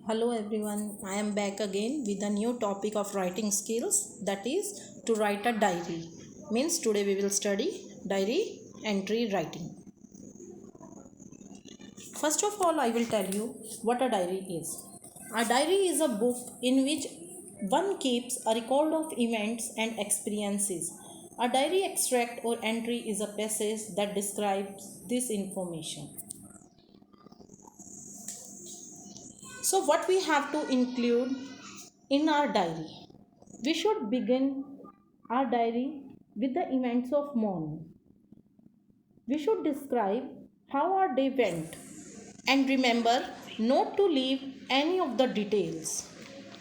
Hello everyone, I am back again with a new topic of writing skills, that is to write a diary. Means today we will study diary entry writing. First of all, I will tell you what a diary is. A diary is a book in which one keeps a record of events and experiences. A diary extract or entry is a passage that describes this information. So, what we have to include in our diary? We should begin our diary with the events of morning. We should describe how our day went and remember not to leave any of the details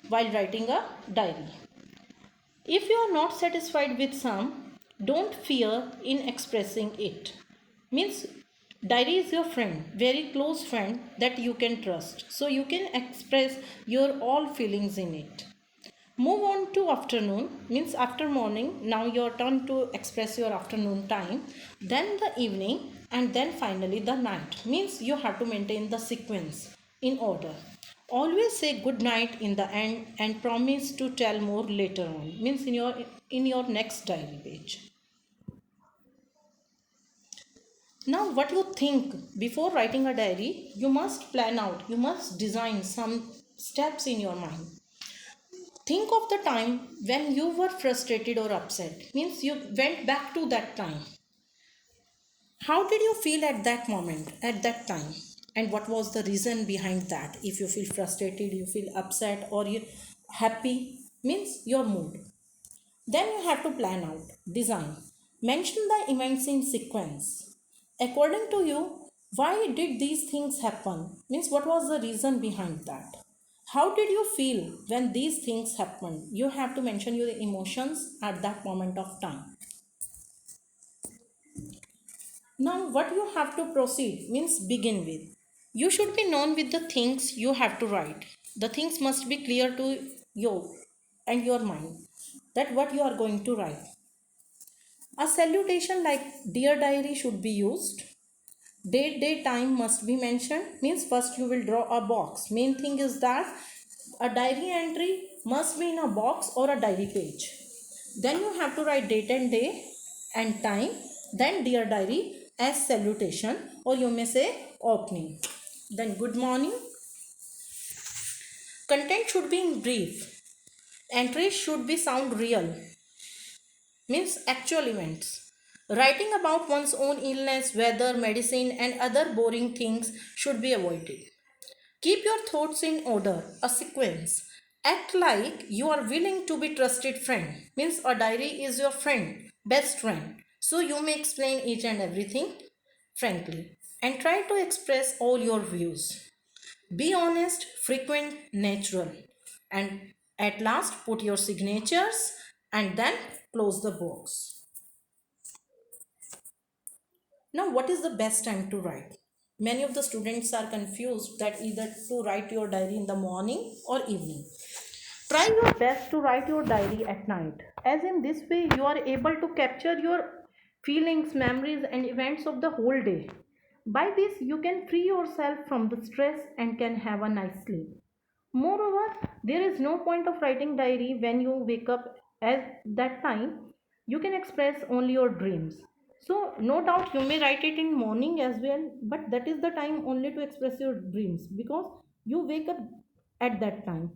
while writing a diary. If you are not satisfied with some, don't fear in expressing it. Means diary is your friend, very close friend that you can trust. So you can express your all feelings in it. Move on to afternoon, means after morning. Now your turn to express your afternoon time, then the evening, and then finally the night. Means you have to maintain the sequence in order. Always say good night in the end and promise to tell more later on. Means in your next diary page. Now, what you think before writing a diary, you must plan out, you must design some steps in your mind. Think of the time when you were frustrated or upset. Means you went back to that time. How did you feel at that moment, at that time? And what was the reason behind that? If you feel frustrated, you feel upset, or you happy, means your mood. Then you have to plan out, design. Mention the events in sequence. According to you, why did these things happen? Means what was the reason behind that? How did you feel when these things happened? You have to mention your emotions at that moment of time. Now, what you have to proceed means begin with. You should be known with the things you have to write. The things must be clear to you and your mind that what you are going to write. A salutation like Dear Diary should be used. Date, day, time must be mentioned. Means first you will draw a box. Main thing is that a diary entry must be in a box or a diary page. Then you have to write date and day and time. Then Dear Diary as salutation, or you may say opening. Then good morning. Content should be in brief. Entries should be sound real. Means actual events. Writing about one's own illness, weather, medicine, and other boring things should be avoided. Keep your thoughts in order, a sequence. Act like you are willing to be trusted friend. Means a diary is your friend, best friend. So you may explain each and everything frankly and try to express all your views. Be honest, frequent, natural. And at last put your signatures and then close the box. Now, what is the best time to write? Many of the students are confused that either to write your diary in the morning or evening. Try your best to write your diary at night, as in this way you are able to capture your feelings, memories, and events of the whole day. By this, you can free yourself from the stress and can have a nice sleep. Moreover, there is no point of writing diary when you wake up. At that time you can express only your dreams. So no doubt you may write it in morning as well, but that is the time only to express your dreams because you wake up at that time.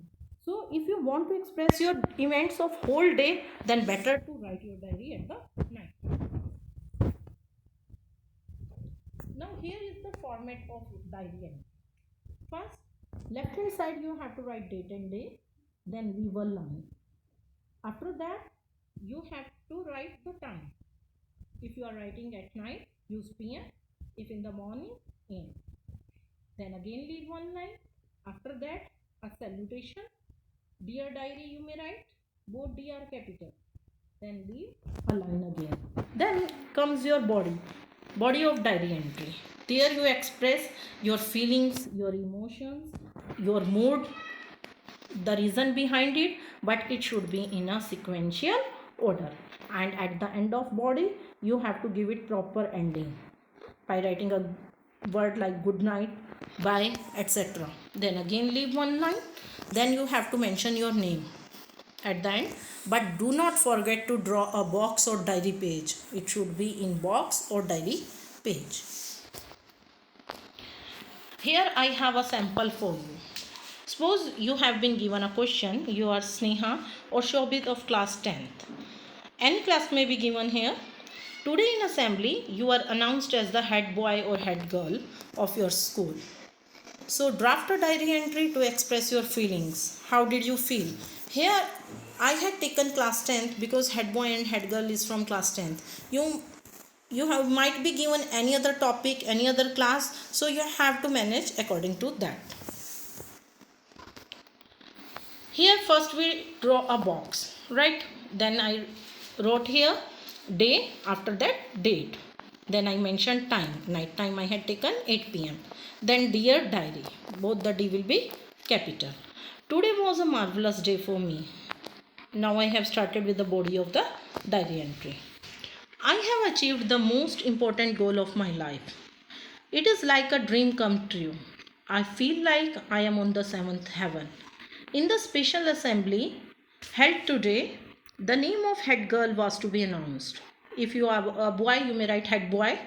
So if you want to express your events of whole day, then better to write your diary at the night. Now here is the format of diary entry. First, left hand side you have to write date and day, then leave a line. After that, you have to write the time. If you are writing at night, use PM. If in the morning, AM. Then again leave one line. After that, a salutation. Dear diary, you may write both D are capital. Then leave a line again. Then comes your body of diary entry. There you express your feelings, your emotions, your mood, the reason behind it, but it should be in a sequential order. And at the end of body, you have to give it proper ending by writing a word like good night, by, etc. Then again leave one line. Then you have to mention your name at the end, but do not forget to draw a box or diary page. It should be in box or diary page. Here I have a sample for you. Suppose you have been given a question. You are Sneha or Shobit of class 10th. Any class may be given here. Today in assembly, you are announced as the head boy or head girl of your school. So draft a diary entry to express your feelings. How did you feel? Here I had taken class 10th because head boy and head girl is from class 10th. You might be given any other topic, any other class, so you have to manage according to that. Here first we draw a box, right? Then I wrote here day, after that date. Then I mentioned time. Night time I had taken 8 p.m. Then dear diary. Both the D will be capital. Today was a marvelous day for me. Now I have started with the body of the diary entry. I have achieved the most important goal of my life. It is like a dream come true. I feel like I am on the seventh heaven. In the special assembly held today, the name of head girl was to be announced. If you are a boy, you may write head boy.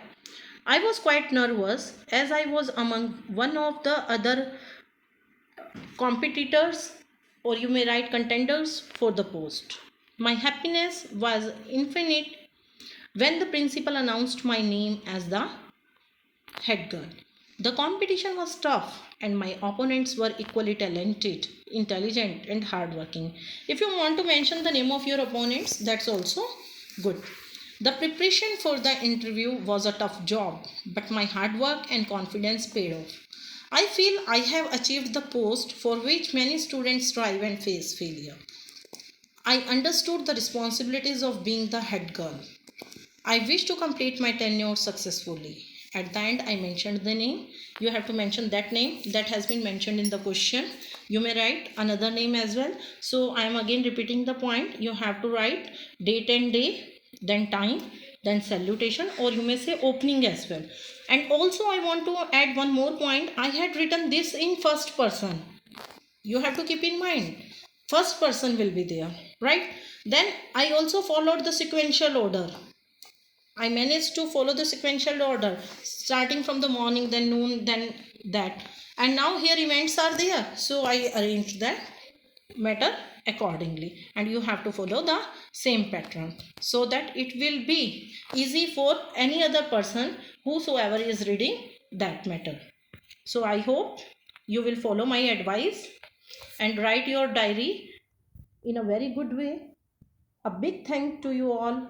I was quite nervous as I was among one of the other competitors, or you may write contenders for the post. My happiness was infinite when the principal announced my name as the head girl. The competition was tough, and my opponents were equally talented, intelligent, and hardworking. If you want to mention the name of your opponents, that's also good. The preparation for the interview was a tough job, but my hard work and confidence paid off. I feel I have achieved the post for which many students strive and face failure. I understood the responsibilities of being the head girl. I wish to complete my tenure successfully. At the end, I mentioned the name. You have to mention that name that has been mentioned in the question. You may write another name as well. So I am again repeating the point. You have to write date and day, then time, then salutation, or you may say opening as well. And also I want to add one more point. I had written this in first person. You have to keep in mind. First person will be there, right? Then I also followed the sequential order. I managed to follow the sequential order, starting from the morning, then noon, then that. And now here events are there. So I arranged that matter accordingly. And you have to follow the same pattern so that it will be easy for any other person whosoever is reading that matter. So I hope you will follow my advice and write your diary in a very good way. A big thank to you all